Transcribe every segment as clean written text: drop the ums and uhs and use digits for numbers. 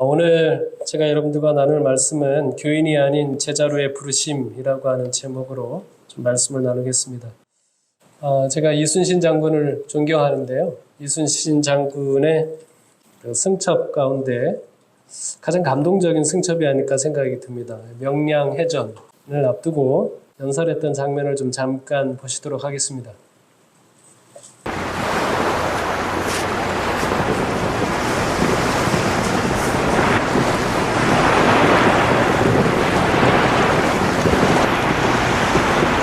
오늘 제가 여러분들과 나눌 말씀은 교인이 아닌 제자로의 부르심이라고 하는 제목으로 좀 말씀을 나누겠습니다. 제가 이순신 장군을 존경하는데요. 이순신 장군의 그 승첩 가운데 가장 감동적인 승첩이 아닐까 생각이 듭니다. 명량해전을 앞두고 연설했던 장면을 좀 잠깐 보시도록 하겠습니다.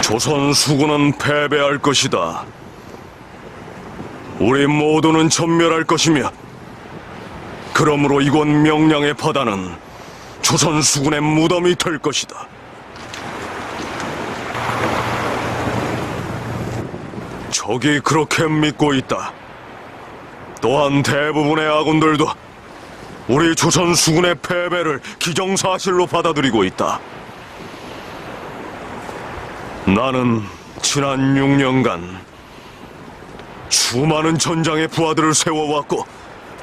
조선 수군은 패배할 것이다. 우리 모두는 전멸할 것이며, 그러므로 이곳 명량의 바다는 조선 수군의 무덤이 될 것이다. 적이 그렇게 믿고 있다. 또한 대부분의 아군들도 우리 조선 수군의 패배를 기정사실로 받아들이고 있다. 나는 지난 6년간 수많은 전장의 부하들을 세워왔고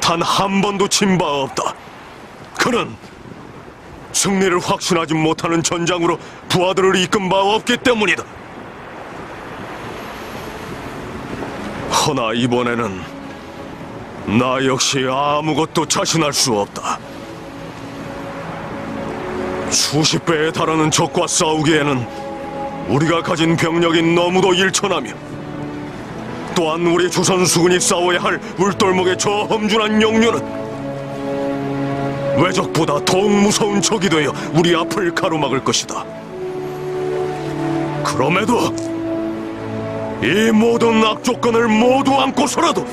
단 한 번도 진 바 없다. 그는 승리를 확신하지 못하는 전장으로 부하들을 이끈 바 없기 때문이다. 허나 이번에는 나 역시 아무것도 자신할 수 없다. 수십 배에 달하는 적과 싸우기에는 우리가 가진 병력이 너무도 일천하며, 또한 우리 조선 수군이 싸워야 할 울돌목의 저 험준한 영류는 외적보다 더욱 무서운 적이 되어 우리 앞을 가로막을 것이다. 그럼에도 이 모든 악조건을 모두 안고서라도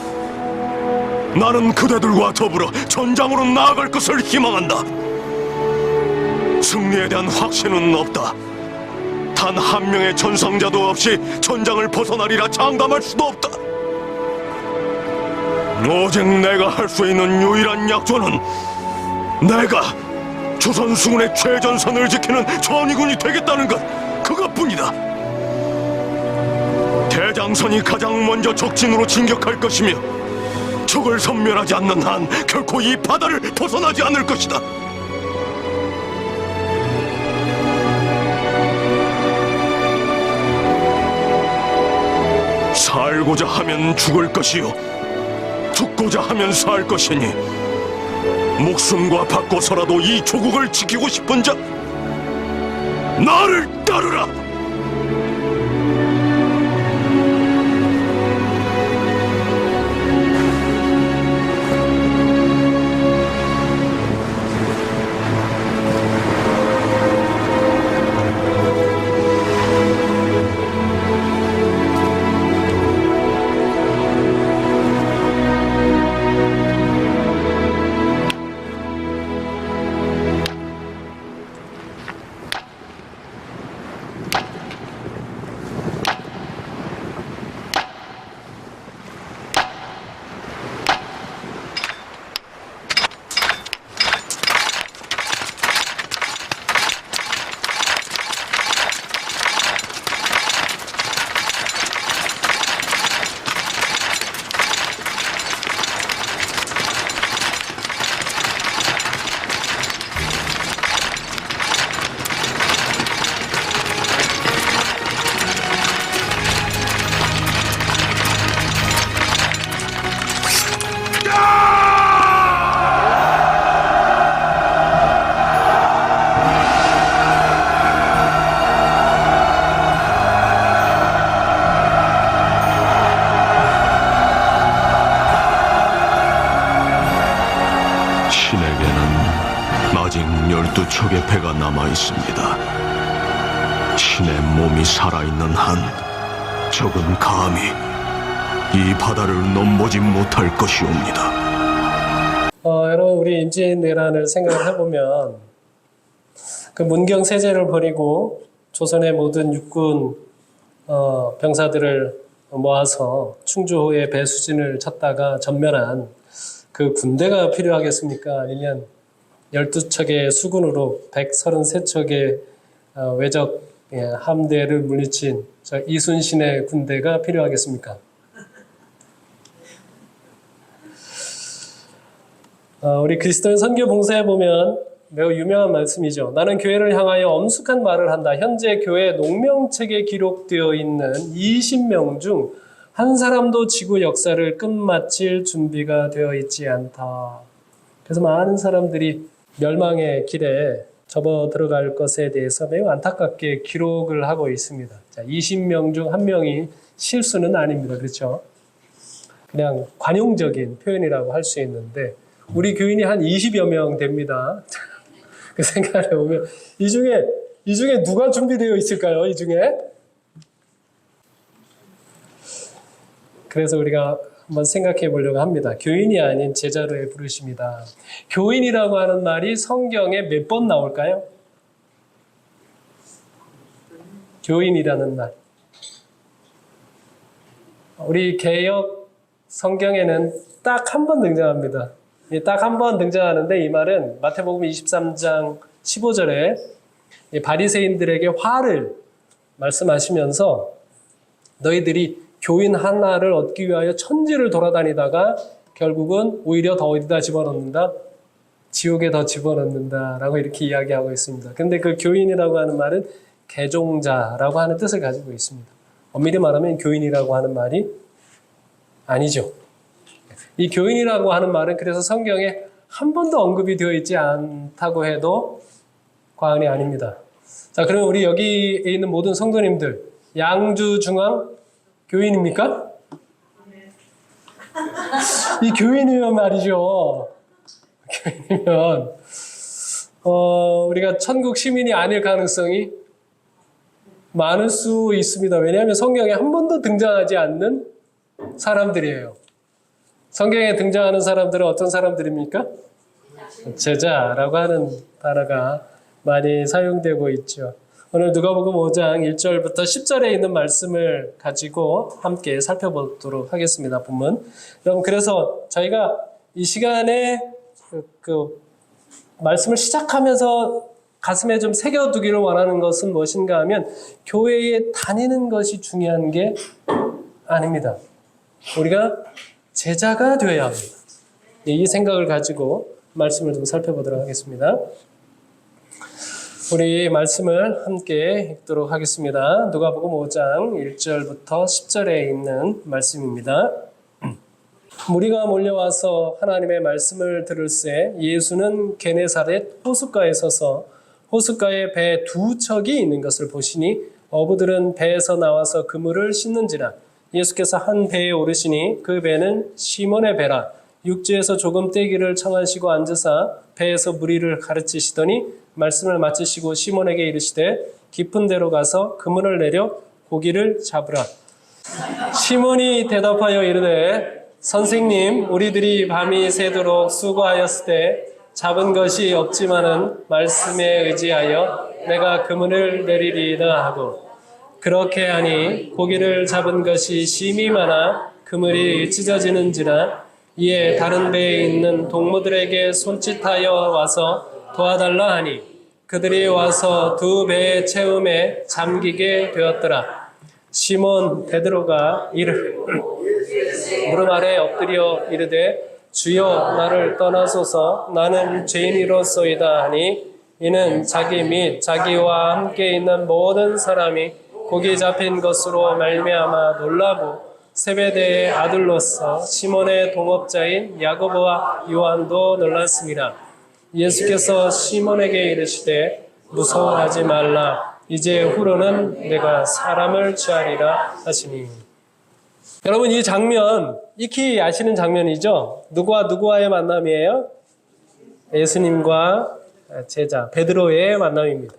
나는 그대들과 더불어 전장으로 나아갈 것을 희망한다. 승리에 대한 확신은 없다. 단 한 명의 전상자도 없이 전장을 벗어나리라 장담할 수도 없다. 오직 내가 할 수 있는 유일한 약조는 내가 조선 수군의 최전선을 지키는 전의군이 되겠다는 것, 그것뿐이다. 대장선이 가장 먼저 적진으로 진격할 것이며, 적을 섬멸하지 않는 한 결코 이 바다를 벗어나지 않을 것이다. 살고자 하면 죽을 것이요, 죽고자 하면 살 것이니, 목숨과 바꿔서라도 이 조국을 지키고 싶은 자, 나를 따르라! 아직 12척의 배가 남아있습니다. 신의 몸이 살아있는 한 적은 감히 이 바다를 넘보지 못할 것이옵니다. 여러분, 우리 임진왜란을 생각을 해보면 그 문경세제를 버리고 조선의 모든 육군 병사들을 모아서 충주호에 배수진을 쳤다가 전멸한 그 군대가 필요하겠습니까? 아니면 12척의 수군으로 133척의 외적 함대를 물리친 이순신의 군대가 필요하겠습니까? 우리 그리스도인 선교 봉사에 보면 매우 유명한 말씀이죠. 나는 교회를 향하여 엄숙한 말을 한다. 현재 교회 농명책에 기록되어 있는 20명 중 한 사람도 지구 역사를 끝마칠 준비가 되어 있지 않다. 그래서 많은 사람들이 멸망의 길에 접어 들어갈 것에 대해서 매우 안타깝게 기록을 하고 있습니다. 자, 20명 중 한 명이 실수는 아닙니다. 그렇죠? 그냥 관용적인 표현이라고 할 수 있는데 우리 교인이 한 20여 명 됩니다. 그 생각을 해보면 이 중에 누가 준비되어 있을까요? 이 중에? 그래서 우리가 한번 생각해 보려고 합니다. 교인이 아닌 제자로의 부르심이다. 교인이라고 하는 말이 성경에 몇 번 나올까요? 교인이라는 말. 우리 개역 성경에는 딱 한 번 등장합니다. 딱 한 번 등장하는데 이 말은 마태복음 23장 15절에 바리새인들에게 화를 말씀하시면서 너희들이 교인 하나를 얻기 위하여 천지를 돌아다니다가 결국은 오히려 더 어디다 집어넣는다? 지옥에 더 집어넣는다라고 이렇게 이야기하고 있습니다. 근데 그 교인이라고 하는 말은 개종자라고 하는 뜻을 가지고 있습니다. 엄밀히 말하면 교인이라고 하는 말이 아니죠. 이 교인이라고 하는 말은 그래서 성경에 한 번도 언급이 되어 있지 않다고 해도 과언이 아닙니다. 자, 그러면 우리 여기에 있는 모든 성도님들, 양주중앙 교인입니까? 이 교인이면 말이죠. 교인이면 우리가 천국 시민이 아닐 가능성이 많을 수 있습니다. 왜냐하면 성경에 한 번도 등장하지 않는 사람들이에요. 성경에 등장하는 사람들은 어떤 사람들입니까? 제자라고 하는 단어가 많이 사용되고 있죠. 오늘 누가복음 5장 1절부터 10절에 있는 말씀을 가지고 함께 살펴보도록 하겠습니다. 본문. 여러분, 그래서 저희가 이 시간에 그 말씀을 시작하면서 가슴에 좀 새겨두기를 원하는 것은 무엇인가 하면 교회에 다니는 것이 중요한 게 아닙니다. 우리가 제자가 되어야 합니다. 이 생각을 가지고 말씀을 좀 살펴보도록 하겠습니다. 우리 말씀을 함께 읽도록 하겠습니다. 누가복음 5장 1절부터 10절에 있는 말씀입니다. 무리가 몰려와서 하나님의 말씀을 들을새 예수는 게네사렛 호숫가에 서서 호숫가에 배 두 척이 있는 것을 보시니 어부들은 배에서 나와서 그물을 씻는지라. 예수께서 한 배에 오르시니 그 배는 시몬의 배라. 육지에서 조금 떼기를 청하시고 앉으사 배에서 무리를 가르치시더니 말씀을 마치시고 시몬에게 이르시되 깊은 데로 가서 그물을 내려 고기를 잡으라. 시몬이 대답하여 이르되 선생님, 우리들이 밤이 새도록 수고하였을 때 잡은 것이 없지만은 말씀에 의지하여 내가 그물을 내리리이다 하고 그렇게 하니 고기를 잡은 것이 심히 많아 그물이 찢어지는지라. 이에 다른 배에 있는 동무들에게 손짓하여 와서 도와달라 하니 그들이 와서 두 배의 채움에 잠기게 되었더라. 시몬 베드로가 무릎 아래 엎드려 이르되 주여 나를 떠나소서 나는 죄인이로소이다 하니 이는 자기 및 자기와 함께 있는 모든 사람이 고기 잡힌 것으로 말미암아 놀라고 세베대의 아들로서 시몬의 동업자인 야고보와 요한도 놀랐습니다. 예수께서 시몬에게 이르시되 무서워하지 말라. 이제 후로는 내가 사람을 취하리라 하시니. 여러분, 이 장면 익히 아시는 장면이죠? 누구와 누구와의 만남이에요? 예수님과 제자 베드로의 만남입니다.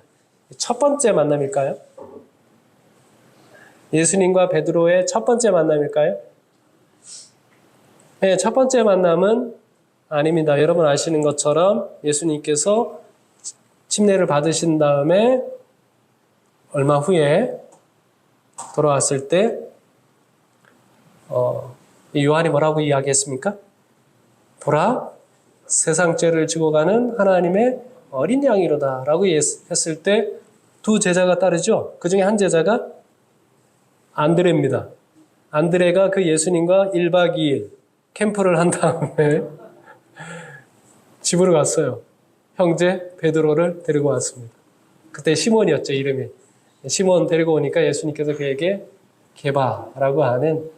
첫 번째 만남일까요? 예수님과 베드로의 첫 번째 만남일까요? 네, 첫 번째 만남은 아닙니다. 여러분 아시는 것처럼 예수님께서 침례를 받으신 다음에 얼마 후에 돌아왔을 때 요한이 뭐라고 이야기했습니까? 보라, 세상 죄를 지고 가는 하나님의 어린 양이로다 라고 했을 때 두 제자가 따르죠. 그 중에 한 제자가 안드레입니다. 안드레가 그 예수님과 1박 2일 캠프를 한 다음에 집으로 갔어요. 형제 베드로를 데리고 왔습니다. 그때 시몬이었죠, 이름이. 시몬 데리고 오니까 예수님께서 그에게 게바라고 하는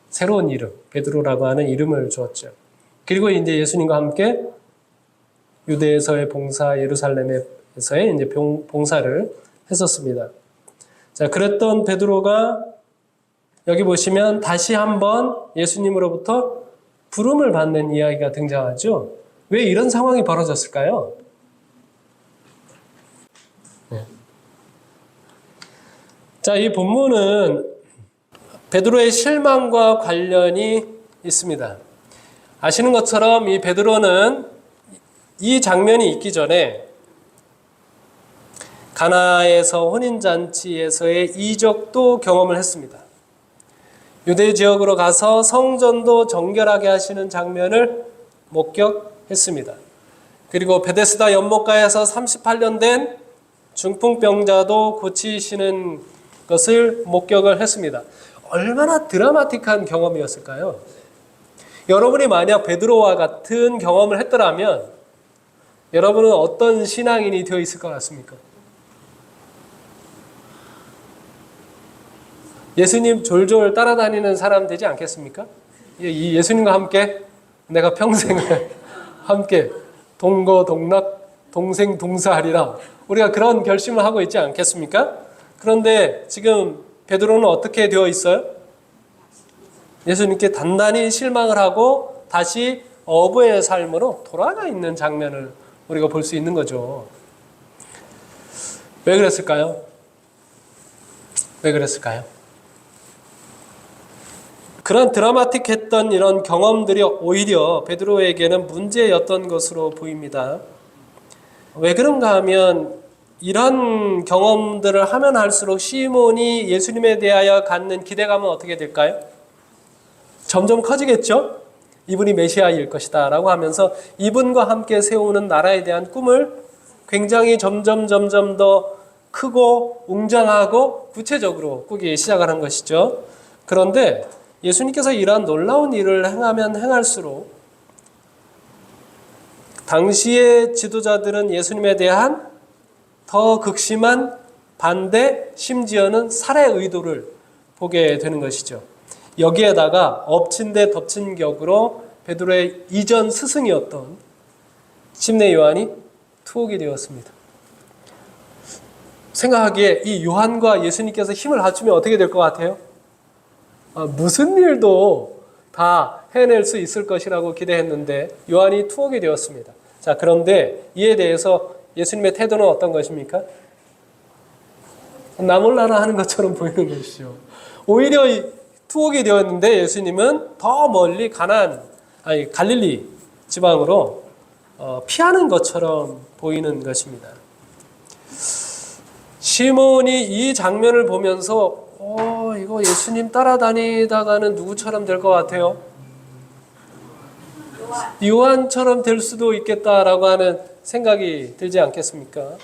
새로운 이름, 베드로라고 하는 이름을 주었죠. 그리고 이제 예수님과 함께 유대에서의 봉사, 예루살렘에서의 이제 봉사를 했었습니다. 자, 그랬던 베드로가 여기 보시면 다시 한번 예수님으로부터 부름을 받는 이야기가 등장하죠. 왜 이런 상황이 벌어졌을까요? 네. 자, 이 본문은 베드로의 실망과 관련이 있습니다. 아시는 것처럼 이 베드로는 이 장면이 있기 전에 가나에서 혼인잔치에서의 이적도 경험을 했습니다. 유대 지역으로 가서 성전도 정결하게 하시는 장면을 목격했습니다. 그리고 베데스다 연못가에서 38년 된 중풍병자도 고치시는 것을 목격을 했습니다. 얼마나 드라마틱한 경험이었을까요? 여러분이 만약 베드로와 같은 경험을 했더라면 여러분은 어떤 신앙인이 되어 있을 것 같습니까? 예수님 졸졸 따라다니는 사람 되지 않겠습니까? 이 예수님과 함께 내가 평생을 함께 동거동락 동생동사하리라, 우리가 그런 결심을 하고 있지 않겠습니까? 그런데 지금 베드로는 어떻게 되어 있어요? 예수님께 단단히 실망을 하고 다시 어부의 삶으로 돌아가 있는 장면을 우리가 볼 수 있는 거죠. 왜 그랬을까요? 왜 그랬을까요? 그런 드라마틱했던 이런 경험들이 오히려 베드로에게는 문제였던 것으로 보입니다. 왜 그런가 하면 이런 경험들을 하면 할수록 시몬이 예수님에 대하여 갖는 기대감은 어떻게 될까요? 점점 커지겠죠? 이분이 메시아일 것이다 라고 하면서 이분과 함께 세우는 나라에 대한 꿈을 굉장히 점점 더 크고 웅장하고 구체적으로 꾸기 시작을 한 것이죠. 그런데 예수님께서 이러한 놀라운 일을 행하면 행할수록 당시의 지도자들은 예수님에 대한 더 극심한 반대, 심지어는 살해 의도를 보게 되는 것이죠. 여기에다가 엎친 데 덮친 격으로 베드로의 이전 스승이었던 심내 요한이 투옥이 되었습니다. 생각하기에 이 요한과 예수님께서 힘을 합치면 어떻게 될 것 같아요? 무슨 일도 다 해낼 수 있을 것이라고 기대했는데 요한이 투옥이 되었습니다. 자, 그런데 이에 대해서 예수님의 태도는 어떤 것입니까? 나 몰라라 하는 것처럼 보이는 것이죠. 오히려 투옥이 되었는데 예수님은 더 멀리 갈릴리 지방으로 피하는 것처럼 보이는 것입니다. 시몬이 이 장면을 보면서 이거 예수님 따라다니다가는 누구처럼 될 것 같아요? 요한처럼 될 수도 있겠다라고 하는 생각이 들지 않겠습니까?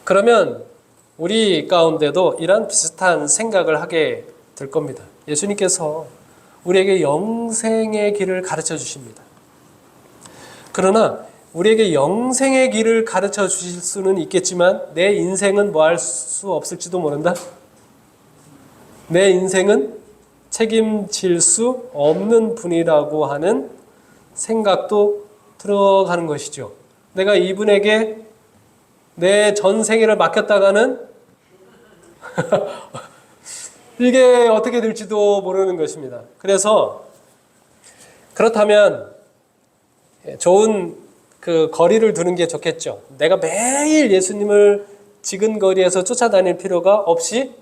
그러면 우리 가운데도 이런 비슷한 생각을 하게 될 겁니다. 예수님께서 우리에게 영생의 길을 가르쳐 주십니다. 그러나 우리에게 영생의 길을 가르쳐 주실 수는 있겠지만 내 인생은 뭐 할 수 없을지도 모른다? 내 인생은 책임질 수 없는 분이라고 하는 생각도 들어가는 것이죠. 내가 이분에게 내 전 생애를 맡겼다가는 이게 어떻게 될지도 모르는 것입니다. 그래서 그렇다면 좋은 그 거리를 두는 게 좋겠죠. 내가 매일 예수님을 지근거리에서 쫓아다닐 필요가 없이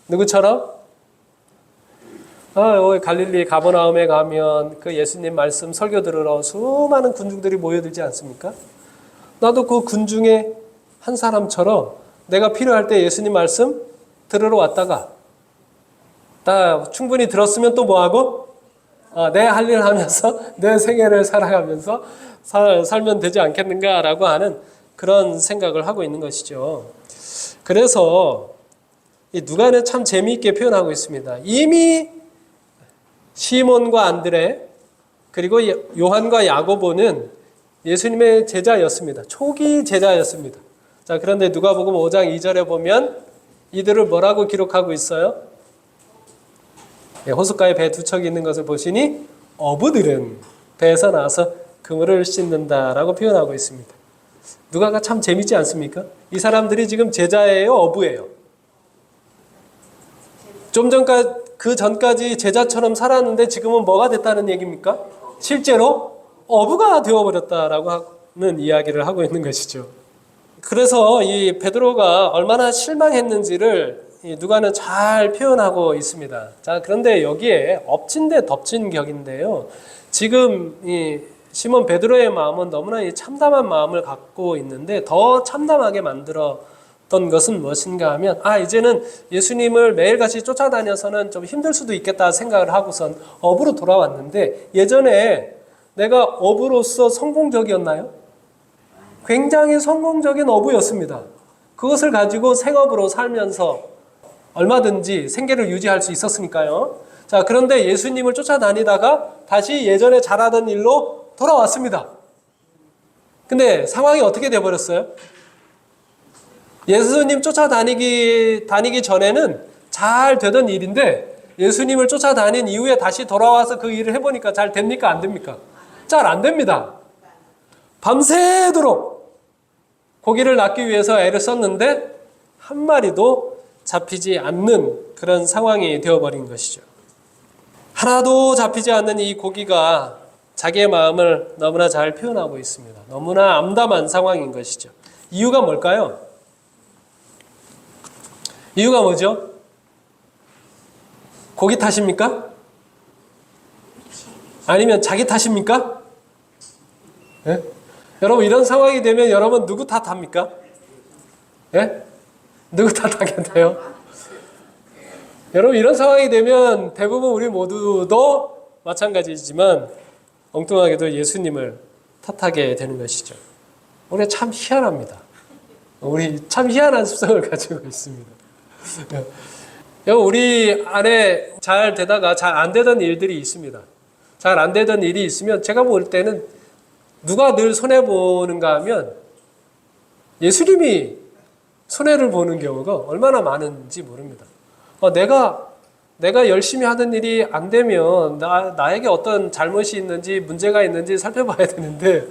누구처럼? 갈릴리 가버나움에 가면 그 예수님 말씀 설교 들으러 수많은 군중들이 모여들지 않습니까? 나도 그 군중의 한 사람처럼 내가 필요할 때 예수님 말씀 들으러 왔다가 나 충분히 들었으면 또 뭐하고? 내 할 일 하면서 내 생애를 살아가면서 살면 되지 않겠는가라고 하는 그런 생각을 하고 있는 것이죠. 그래서 이 누가는 참 재미있게 표현하고 있습니다. 이미 시몬과 안드레 그리고 요한과 야고보는 예수님의 제자였습니다. 초기 제자였습니다. 자, 그런데 누가복음 5장 2절에 보면 이들을 뭐라고 기록하고 있어요? 호숫가에 배 두 척이 있는 것을 보시니 어부들은 배에서 나와서 그물을 씻는다라고 표현하고 있습니다. 누가가 참 재밌지 않습니까? 이 사람들이 지금 제자예요, 어부예요? 좀 그 전까지 제자처럼 살았는데 지금은 뭐가 됐다는 얘기입니까? 실제로 어부가 되어버렸다라고 하는 이야기를 하고 있는 것이죠. 그래서 이 베드로가 얼마나 실망했는지를 누가는 잘 표현하고 있습니다. 자, 그런데 여기에 엎친 데 덮친 격인데요. 지금 이 시몬 베드로의 마음은 너무나 이 참담한 마음을 갖고 있는데 더 참담하게 만들었던 것은 무엇인가 하면 이제는 예수님을 매일같이 쫓아다녀서는 좀 힘들 수도 있겠다 생각을 하고선 어부로 돌아왔는데 예전에 내가 어부로서 성공적이었나요? 굉장히 성공적인 어부였습니다. 그것을 가지고 생업으로 살면서 얼마든지 생계를 유지할 수 있었으니까요. 자, 그런데 예수님을 쫓아다니다가 다시 예전에 잘하던 일로 돌아왔습니다. 근데 상황이 어떻게 돼버렸어요? 예수님 쫓아다니기 전에는 잘 되던 일인데 예수님을 쫓아다닌 이후에 다시 돌아와서 그 일을 해보니까 잘 됩니까? 안 됩니까? 잘 안 됩니다. 밤새도록 고기를 낚기 위해서 애를 썼는데 한 마리도 잡히지 않는 그런 상황이 되어버린 것이죠. 하나도 잡히지 않는 이 고기가 자기의 마음을 너무나 잘 표현하고 있습니다. 너무나 암담한 상황인 것이죠. 이유가 뭘까요? 이유가 뭐죠? 고기 탓입니까? 아니면 자기 탓입니까? 예? 여러분 이런 상황이 되면 여러분 누구 탓합니까? 예? 누구 탓하게 돼요? 여러분 이런 상황이 되면 대부분 우리 모두도 마찬가지지만 엉뚱하게도 예수님을 탓하게 되는 것이죠. 우리가 참 희한합니다. 우리 참 희한한 습성을 가지고 있습니다. 우리 안에 잘 되다가 잘 안 되던 일들이 있습니다. 잘 안 되던 일이 있으면 제가 볼 때는 누가 늘 손해보는가 하면 예수님이 손해를 보는 경우가 얼마나 많은지 모릅니다. 내가 열심히 하던 일이 안 되면 나에게 어떤 잘못이 있는지 문제가 있는지 살펴봐야 되는데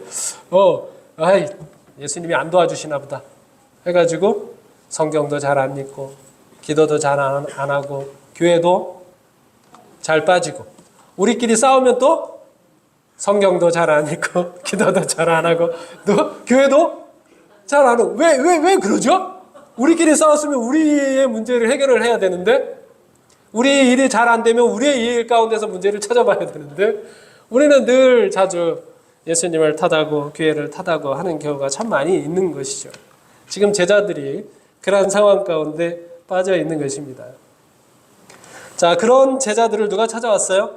예수님이 안 도와주시나 보다 해가지고 성경도 잘 안 읽고 기도도 잘 안 하고 교회도 잘 빠지고 우리끼리 싸우면 또 성경도 잘 안 읽고 기도도 잘 안 하고 또 교회도 잘 안 하고 왜 그러죠? 우리끼리 싸웠으면 우리의 문제를 해결을 해야 되는데 우리 일이 잘 안 되면 우리의 일 가운데서 문제를 찾아봐야 되는데 우리는 늘 자주 예수님을 탓하고 교회를 탓하고 하는 경우가 참 많이 있는 것이죠. 지금 제자들이 그러한 상황 가운데 빠져 있는 것입니다. 자, 그런 제자들을 누가 찾아왔어요?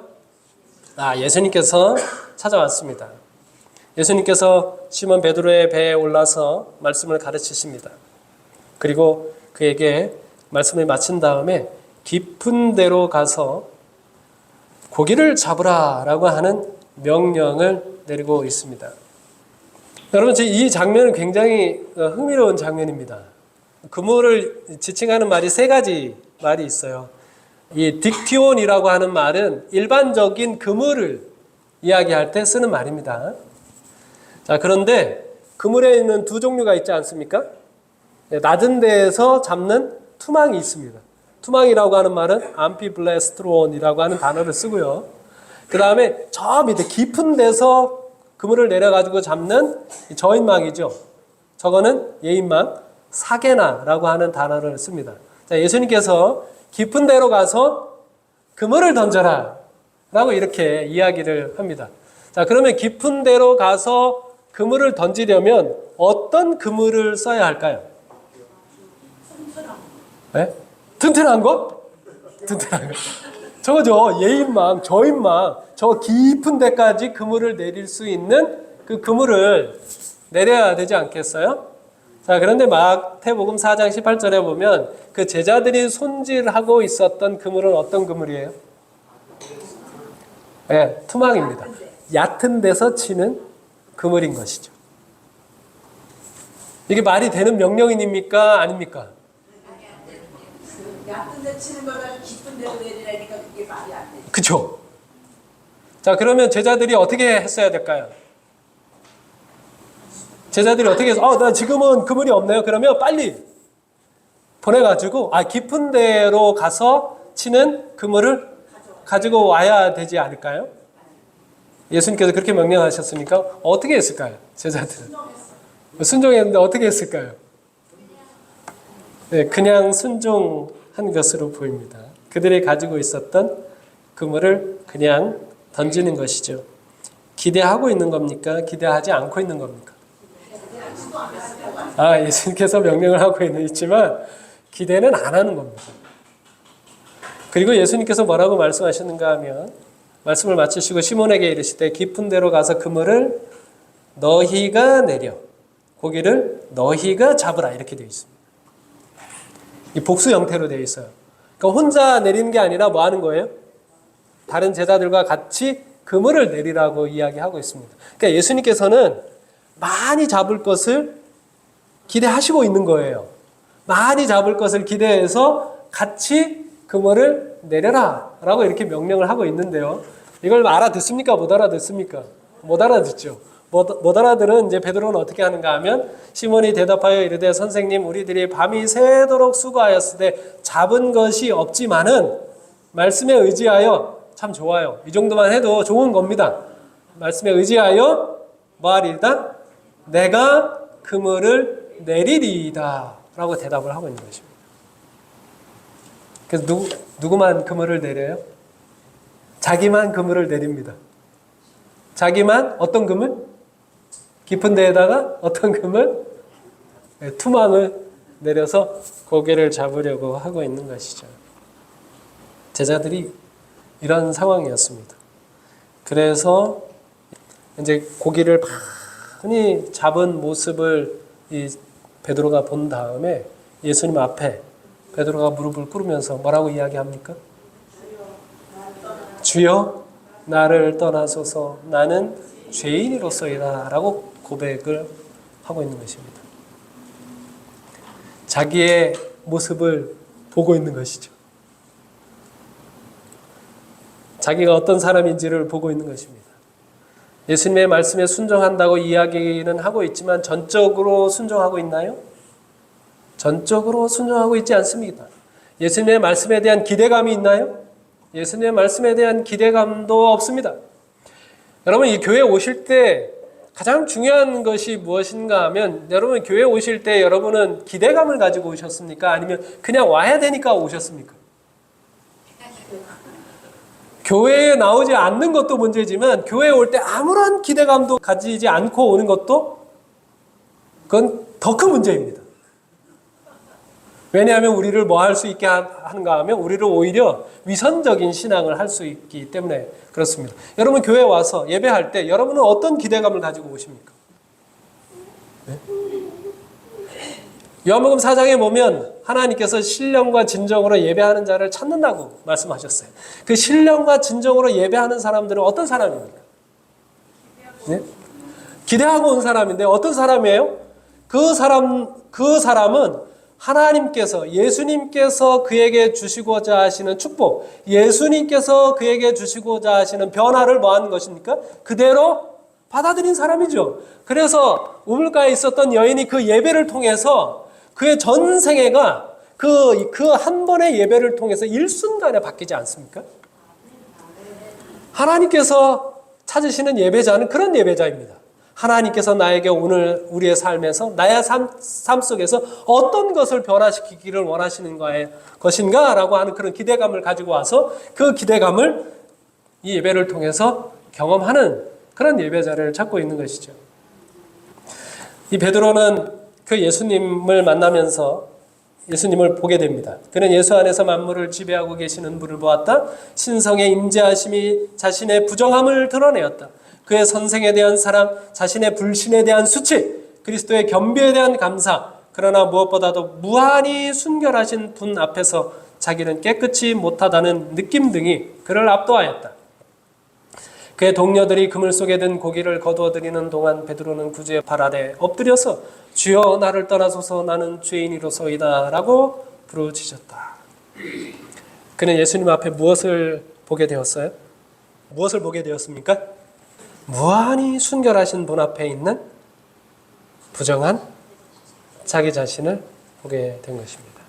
예수님께서 찾아왔습니다. 예수님께서 시몬 베드로의 배에 올라서 말씀을 가르치십니다. 그리고 그에게 말씀을 마친 다음에 깊은 데로 가서 고기를 잡으라라고 하는 명령을 내리고 있습니다. 여러분, 이 장면은 굉장히 흥미로운 장면입니다. 그물을 지칭하는 말이 세 가지 말이 있어요. 이 딕티온이라고 하는 말은 일반적인 그물을 이야기할 때 쓰는 말입니다. 자, 그런데 그물에 있는 두 종류가 있지 않습니까? 낮은 데에서 잡는 투망이 있습니다. 투망이라고 하는 말은 암피블레스트론이라고 하는 단어를 쓰고요. 그 다음에 저 밑에 깊은 데서 그물을 내려가지고 잡는 저인망이죠. 저거는 예인망, 사게나라고 하는 단어를 씁니다. 자, 예수님께서 깊은 데로 가서 그물을 던져라 라고 이렇게 이야기를 합니다. 자, 그러면 깊은 데로 가서 그물을 던지려면 어떤 그물을 써야 할까요? 네? 튼튼한 거? 튼튼한 거. 저거죠. 예인망, 저인망. 저 깊은 데까지 그물을 내릴 수 있는 그 그물을 내려야 되지 않겠어요? 자, 그런데 마태복음 4장 18절에 보면 그 제자들이 손질하고 있었던 그물은 어떤 그물이에요? 네, 투망입니다. 얕은 데서 치는 그물인 것이죠. 이게 말이 되는 명령입니까? 아닙니까? 얕은 데 치는 거랑 깊은 데로 내리라니까 그게 말이 안 되지. 그쵸? 자, 그러면 제자들이 어떻게 했어야 될까요? 제자들이 어떻게 해서, 나 지금은 그물이 없네요. 그러면 빨리 보내가지고, 깊은 데로 가서 치는 그물을 가지고 와야 되지 않을까요? 예수님께서 그렇게 명령하셨으니까 어떻게 했을까요? 제자들은. 순종했는데 어떻게 했을까요? 네, 그냥 순종한 것으로 보입니다. 그들이 가지고 있었던 그물을 그냥 던지는 것이죠. 기대하고 있는 겁니까? 기대하지 않고 있는 겁니까? 예수님께서 명령을 하고 있지만 기대는 안 하는 겁니다. 그리고 예수님께서 뭐라고 말씀하셨는가 하면 말씀을 마치시고 시몬에게 이르시되 깊은 데로 가서 그물을 너희가 내려 고기를 너희가 잡으라 이렇게 되어 있습니다. 이 복수 형태로 되어 있어요. 그러니까 혼자 내리는 게 아니라 뭐 하는 거예요? 다른 제자들과 같이 그물을 내리라고 이야기하고 있습니다. 그러니까 예수님께서는 많이 잡을 것을 기대하시고 있는 거예요. 많이 잡을 것을 기대해서 같이 그물을 내려라 라고 이렇게 명령을 하고 있는데요. 이걸 알아듣습니까? 못 알아듣습니까? 못 알아듣죠. 못 알아들은 이제 베드로는 어떻게 하는가 하면 시몬이 대답하여 이르되 선생님 우리들이 밤이 새도록 수고하였으되 잡은 것이 없지만은 말씀에 의지하여 참 좋아요. 이 정도만 해도 좋은 겁니다. 말씀에 의지하여 뭐하리이다? 내가 그물을 내리리이다 라고 대답을 하고 있는 것입니다. 그래서 누구만 그물을 내려요? 자기만 그물을 내립니다. 자기만 어떤 그물? 깊은 데에다가 어떤 그물? 투망을 내려서 고기를 잡으려고 하고 있는 것이죠. 제자들이 이런 상황이었습니다. 그래서 이제 고기를 많이 잡은 모습을 이 베드로가 본 다음에 예수님 앞에 베드로가 무릎을 꿇으면서 뭐라고 이야기합니까? 주여 나를 떠나소서 나는 죄인이로소이다 라고 고백을 하고 있는 것입니다. 자기의 모습을 보고 있는 것이죠. 자기가 어떤 사람인지를 보고 있는 것입니다. 예수님의 말씀에 순종한다고 이야기는 하고 있지만 전적으로 순종하고 있나요? 전적으로 순종하고 있지 않습니다. 예수님의 말씀에 대한 기대감이 있나요? 예수님의 말씀에 대한 기대감도 없습니다. 여러분 이 교회 오실 때 가장 중요한 것이 무엇인가 하면 여러분 교회 오실 때 여러분은 기대감을 가지고 오셨습니까? 아니면 그냥 와야 되니까 오셨습니까? 교회에 나오지 않는 것도 문제지만 교회에 올 때 아무런 기대감도 가지지 않고 오는 것도 그건 더 큰 문제입니다. 왜냐하면 우리를 뭐 할 수 있게 하는가 하면 우리를 오히려 위선적인 신앙을 할 수 있기 때문에 그렇습니다. 여러분 교회 와서 예배할 때 여러분은 어떤 기대감을 가지고 오십니까? 네? 요한복음 4장에 보면 하나님께서 신령과 진정으로 예배하는 자를 찾는다고 말씀하셨어요. 그 신령과 진정으로 예배하는 사람들은 어떤 사람입니까? 네? 기대하고 온 사람인데 어떤 사람이에요? 그 사람은 하나님께서 예수님께서 그에게 주시고자 하시는 축복, 예수님께서 그에게 주시고자 하시는 변화를 뭐 하는 것입니까? 그대로 받아들인 사람이죠. 그래서 우물가에 있었던 여인이 그 예배를 통해서 그의 전생애가 그 한 번의 예배를 통해서 일순간에 바뀌지 않습니까? 하나님께서 찾으시는 예배자는 그런 예배자입니다. 하나님께서 나에게 오늘 우리의 삶에서 나의 삶 속에서 어떤 것을 변화시키기를 원하시는 것인가 라고 하는 그런 기대감을 가지고 와서 그 기대감을 이 예배를 통해서 경험하는 그런 예배자를 찾고 있는 것이죠. 이 베드로는 그 예수님을 만나면서 예수님을 보게 됩니다. 그는 예수 안에서 만물을 지배하고 계시는 분을 보았다. 신성의 임재하심이 자신의 부정함을 드러내었다. 그의 선생에 대한 사랑, 자신의 불신에 대한 수치, 그리스도의 겸비에 대한 감사, 그러나 무엇보다도 무한히 순결하신 분 앞에서 자기는 깨끗이 못하다는 느낌 등이 그를 압도하였다. 그의 동료들이 그물 속에 든 고기를 거두어 드리는 동안 베드로는 구주의 발 아래 엎드려서 주여 나를 떠나소서 나는 죄인이로소이다 라고 부르짖었다. 그는 예수님 앞에 무엇을 보게 되었어요? 무엇을 보게 되었습니까? 무한히 순결하신 분 앞에 있는 부정한 자기 자신을 보게 된 것입니다.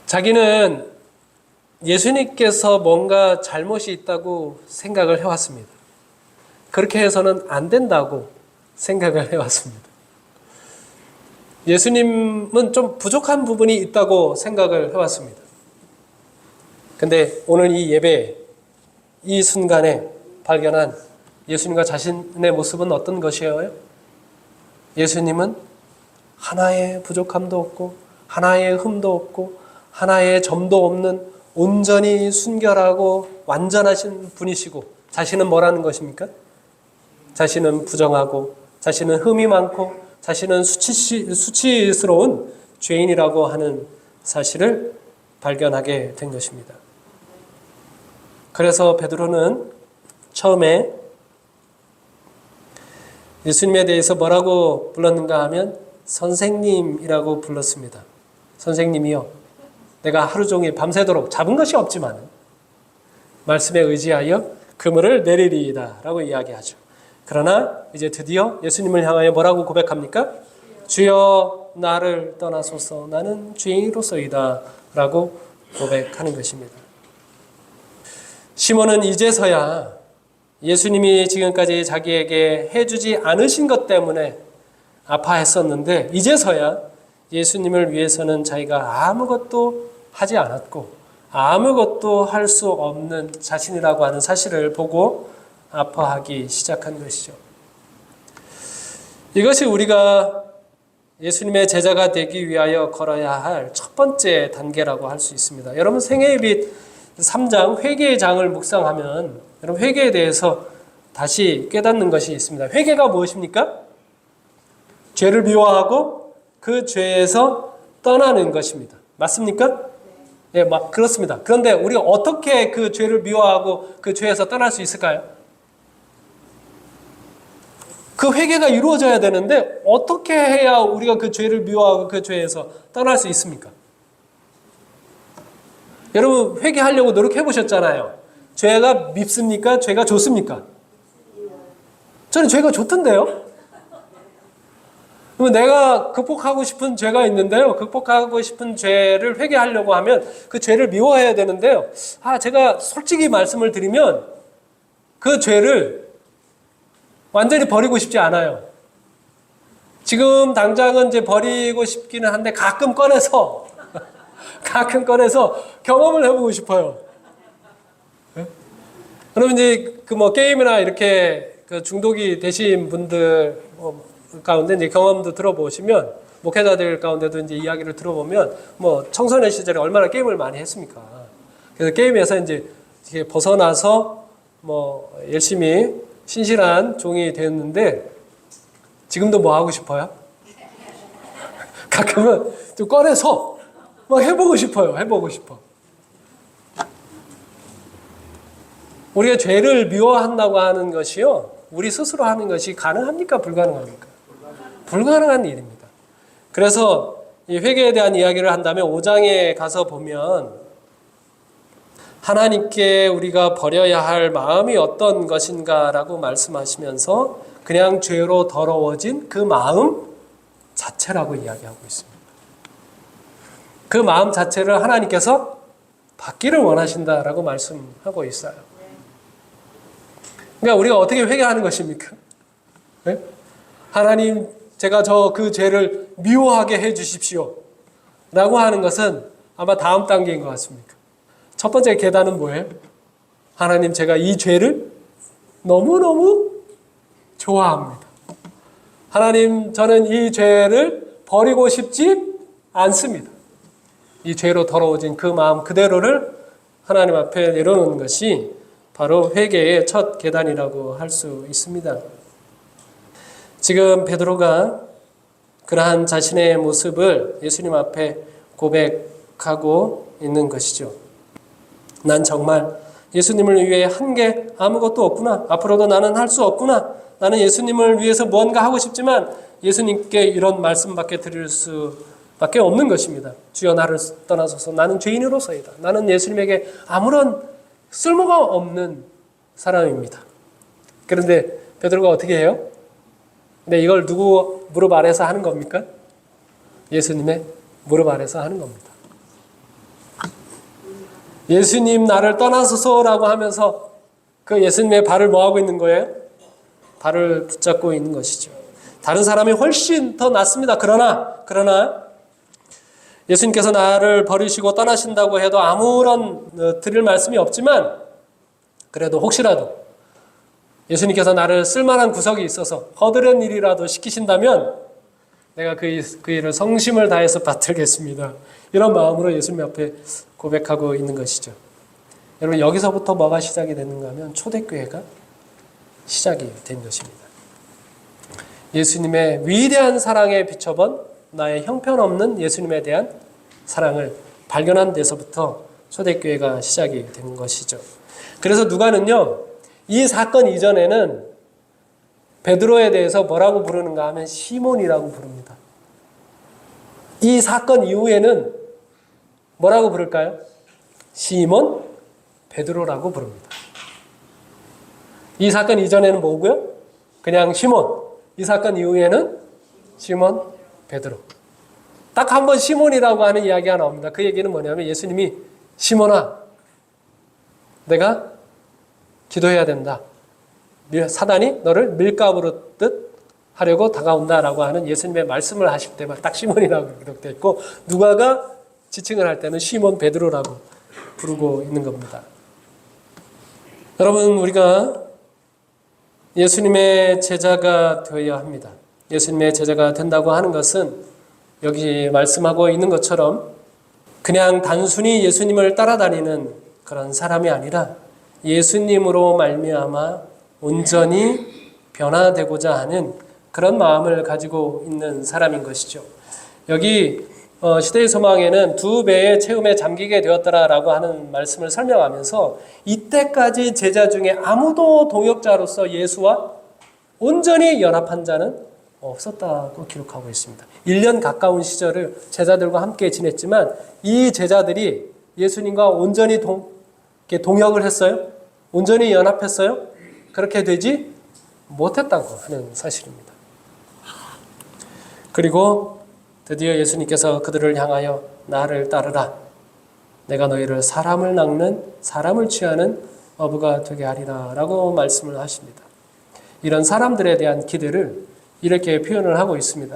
자기는 예수님께서 뭔가 잘못이 있다고 생각을 해왔습니다. 그렇게 해서는 안 된다고 생각을 해왔습니다. 예수님은 좀 부족한 부분이 있다고 생각을 해왔습니다. 근데 오늘 이 예배, 이 순간에 발견한 예수님과 자신의 모습은 어떤 것이에요? 예수님은 하나의 부족함도 없고 하나의 흠도 없고 하나의 점도 없는 온전히 순결하고 완전하신 분이시고 자신은 뭐라는 것입니까? 자신은 부정하고 자신은 흠이 많고 자신은 수치스러운 죄인이라고 하는 사실을 발견하게 된 것입니다. 그래서 베드로는 처음에 예수님에 대해서 뭐라고 불렀는가 하면 선생님이라고 불렀습니다. 선생님이요, 내가 하루 종일 밤새도록 잡은 것이 없지만 말씀에 의지하여 그물을 내리리이다 라고 이야기하죠. 그러나 이제 드디어 예수님을 향하여 뭐라고 고백합니까? 주여 나를 떠나소서 나는 죄인으로서이다 라고 고백하는 것입니다. 시몬은 이제서야 예수님이 지금까지 자기에게 해주지 않으신 것 때문에 아파했었는데 이제서야 예수님을 위해서는 자기가 아무것도 하지 않았고 아무것도 할 수 없는 자신이라고 하는 사실을 보고 아파하기 시작한 것이죠. 이것이 우리가 예수님의 제자가 되기 위하여 걸어야 할 첫 번째 단계라고 할 수 있습니다. 여러분 생애의 빛 3장 회개의 장을 묵상하면 여러분 회개에 대해서 다시 깨닫는 것이 있습니다. 회개가 무엇입니까? 죄를 미워하고 그 죄에서 떠나는 것입니다. 맞습니까? 예, 그렇습니다. 그런데 우리가 어떻게 그 죄를 미워하고 그 죄에서 떠날 수 있을까요? 그 회개가 이루어져야 되는데 어떻게 해야 우리가 그 죄를 미워하고 그 죄에서 떠날 수 있습니까? 여러분 회개하려고 노력해 보셨잖아요. 죄가 밉습니까? 죄가 좋습니까? 저는 죄가 좋던데요. 그러면 내가 극복하고 싶은 죄가 있는데요. 극복하고 싶은 죄를 회개하려고 하면 그 죄를 미워해야 되는데요. 제가 솔직히 말씀을 드리면 그 죄를 완전히 버리고 싶지 않아요. 지금 당장은 이제 버리고 싶기는 한데 가끔 꺼내서 경험을 해보고 싶어요. 그럼 이제 게임이나 이렇게 중독이 되신 분들 가운데 이제 경험도 들어보시면 목회자들 가운데도 이제 이야기를 들어보면 청소년 시절에 얼마나 게임을 많이 했습니까? 그래서 게임에서 이제 이렇게 벗어나서 열심히 신실한 종이 되었는데 지금도 뭐 하고 싶어요? 가끔은 좀 꺼내서 해보고 싶어요. 해보고 싶어. 우리가 죄를 미워한다고 하는 것이요, 우리 스스로 하는 것이 가능합니까? 불가능합니까? 불가능한 일입니다. 그래서 이 회개에 대한 이야기를 한다면 5장에 가서 보면 하나님께 우리가 버려야 할 마음이 어떤 것인가라고 말씀하시면서 그냥 죄로 더러워진 그 마음 자체라고 이야기하고 있습니다. 그 마음 자체를 하나님께서 받기를 원하신다라고 말씀하고 있어요. 그러니까 우리가 어떻게 회개하는 것입니까? 네? 하나님, 제가 그 죄를 미워하게 해 주십시오 라고 하는 것은 아마 다음 단계인 것 같습니다. 첫 번째 계단은 뭐예요? 하나님, 제가 이 죄를 너무너무 좋아합니다. 하나님, 저는 이 죄를 버리고 싶지 않습니다. 이 죄로 더러워진 그 마음 그대로를 하나님 앞에 내려놓는 것이 바로 회개의 첫 계단이라고 할 수 있습니다. 지금 베드로가 그러한 자신의 모습을 예수님 앞에 고백하고 있는 것이죠. 난 정말 예수님을 위해 한 게 아무것도 없구나. 앞으로도 나는 할 수 없구나. 나는 예수님을 위해서 무언가 하고 싶지만 예수님께 이런 말씀밖에 드릴 수밖에 없는 것입니다. 주여 나를 떠나소서. 나는 죄인으로서이다. 나는 예수님에게 아무런 쓸모가 없는 사람입니다. 그런데 베드로가 어떻게 해요? 근데 이걸 누구 무릎 아래서 하는 겁니까? 예수님의 무릎 아래서 하는 겁니다. 예수님 나를 떠나소서라고 하면서 그 예수님의 발을 뭐하고 있는 거예요? 발을 붙잡고 있는 것이죠. 다른 사람이 훨씬 더 낫습니다. 그러나 예수님께서 나를 버리시고 떠나신다고 해도 아무런 드릴 말씀이 없지만 그래도 혹시라도 예수님께서 나를 쓸만한 구석이 있어서 허드렛 일이라도 시키신다면 내가 그 일을 성심을 다해서 받들겠습니다. 이런 마음으로 예수님 앞에 고백하고 있는 것이죠. 여러분 여기서부터 뭐가 시작이 되는가 하면 초대교회가 시작이 된 것입니다. 예수님의 위대한 사랑에 비춰본 나의 형편없는 예수님에 대한 사랑을 발견한 데서부터 초대교회가 시작이 된 것이죠. 그래서 누가는요, 이 사건 이전에는 베드로에 대해서 뭐라고 부르는가 하면 시몬이라고 부릅니다. 이 사건 이후에는 뭐라고 부를까요? 시몬 베드로라고 부릅니다. 이 사건 이전에는 뭐고요? 그냥 시몬. 이 사건 이후에는 시몬 베드로. 딱 한 번 시몬이라고 하는 이야기가 나옵니다. 그 얘기는 뭐냐면 예수님이 시몬아, 내가 기도해야 된다. 사단이 너를 밀가부로 듯 하려고 다가온다라고 하는 예수님의 말씀을 하실 때만 딱 시몬이라고 기록되어 있고 누가가 지칭을 할 때는 시몬 베드로라고 부르고 있는 겁니다. 여러분 우리가 예수님의 제자가 되어야 합니다. 예수님의 제자가 된다고 하는 것은 여기 말씀하고 있는 것처럼 그냥 단순히 예수님을 따라다니는 그런 사람이 아니라 예수님으로 말미암아 온전히 변화되고자 하는 그런 마음을 가지고 있는 사람인 것이죠. 여기 시대의 소망에는 2배의 체험에 잠기게 되었더라라고 하는 말씀을 설명하면서 이때까지 제자 중에 아무도 동역자로서 예수와 온전히 연합한 자는 없었다고 기록하고 있습니다. 1년 가까운 시절을 제자들과 함께 지냈지만 이 제자들이 예수님과 온전히 동역을 했어요? 온전히 연합했어요? 그렇게 되지 못했다고 하는 사실입니다. 그리고 드디어 예수님께서 그들을 향하여 나를 따르라. 내가 너희를 사람을 낚는 사람을 취하는 어부가 되게 하리라 라고 말씀을 하십니다. 이런 사람들에 대한 기대를 이렇게 표현을 하고 있습니다.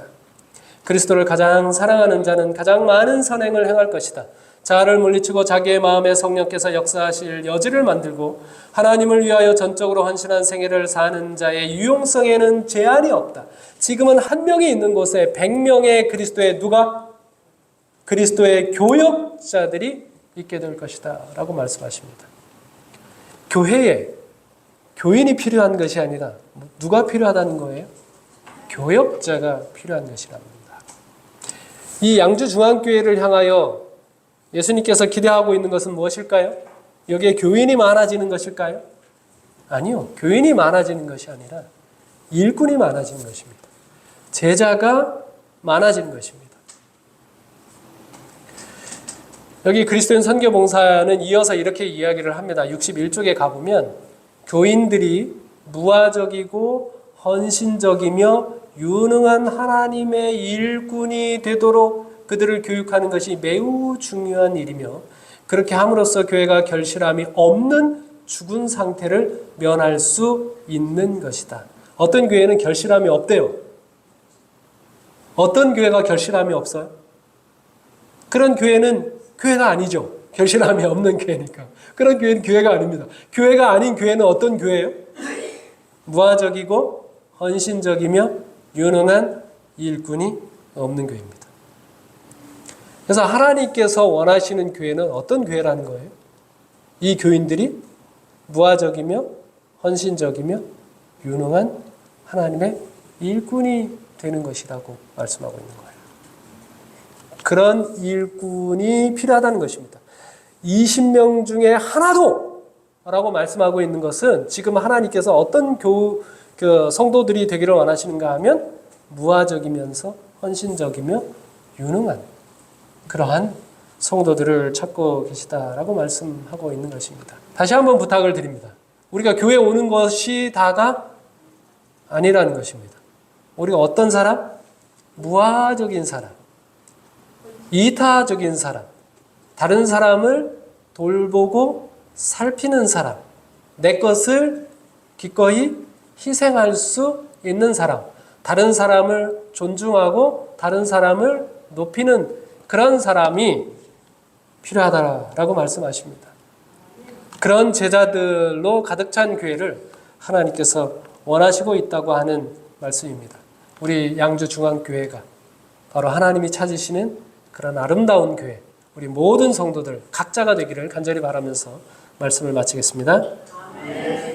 그리스도를 가장 사랑하는 자는 가장 많은 선행을 행할 것이다. 자아를 물리치고 자기의 마음에 성령께서 역사하실 여지를 만들고 하나님을 위하여 전적으로 헌신한 생애를 사는 자의 유용성에는 제한이 없다. 지금은 한 명이 있는 곳에 100명의 그리스도의 교역자들이 있게 될 것이다 라고 말씀하십니다. 교회에 교인이 필요한 것이 아니라 누가 필요하다는 거예요? 교역자가 필요한 것이랍니다. 이 양주중앙교회를 향하여 예수님께서 기대하고 있는 것은 무엇일까요? 여기에 교인이 많아지는 것일까요? 아니요. 교인이 많아지는 것이 아니라 일꾼이 많아지는 것입니다. 제자가 많아지는 것입니다. 여기 그리스도인 선교봉사는 이어서 이렇게 이야기를 합니다. 61쪽에 가보면 교인들이 무화적이고 헌신적이며 유능한 하나님의 일꾼이 되도록 그들을 교육하는 것이 매우 중요한 일이며 그렇게 함으로써 교회가 결실함이 없는 죽은 상태를 면할 수 있는 것이다. 어떤 교회는 결실함이 없대요. 어떤 교회가 결실함이 없어요? 그런 교회는 교회가 아니죠. 결실함이 없는 교회니까. 그런 교회는 교회가 아닙니다. 교회가 아닌 교회는 어떤 교회예요? 무화적이고 헌신적이며 유능한 일꾼이 없는 교회입니다. 그래서 하나님께서 원하시는 교회는 어떤 교회라는 거예요? 이 교인들이 무화적이며 헌신적이며 유능한 하나님의 일꾼이 되는 것이라고 말씀하고 있는 거예요. 그런 일꾼이 필요하다는 것입니다. 20명 중에 하나도 라고 말씀하고 있는 것은 지금 하나님께서 어떤 성도들이 되기를 원하시는가 하면 무화적이면서 헌신적이며 유능한 그러한 성도들을 찾고 계시다라고 말씀하고 있는 것입니다. 다시 한번 부탁을 드립니다. 우리가 교회 오는 것이 다가 아니라는 것입니다. 우리가 어떤 사람? 무화적인 사람, 이타적인 사람, 다른 사람을 돌보고 살피는 사람, 내 것을 기꺼이 희생할 수 있는 사람, 다른 사람을 존중하고 다른 사람을 높이는 그런 사람이 필요하다라고 말씀하십니다. 그런 제자들로 가득 찬 교회를 하나님께서 원하시고 있다고 하는 말씀입니다. 우리 양주 중앙교회가 바로 하나님이 찾으시는 그런 아름다운 교회, 우리 모든 성도들 각자가 되기를 간절히 바라면서 말씀을 마치겠습니다. 아멘.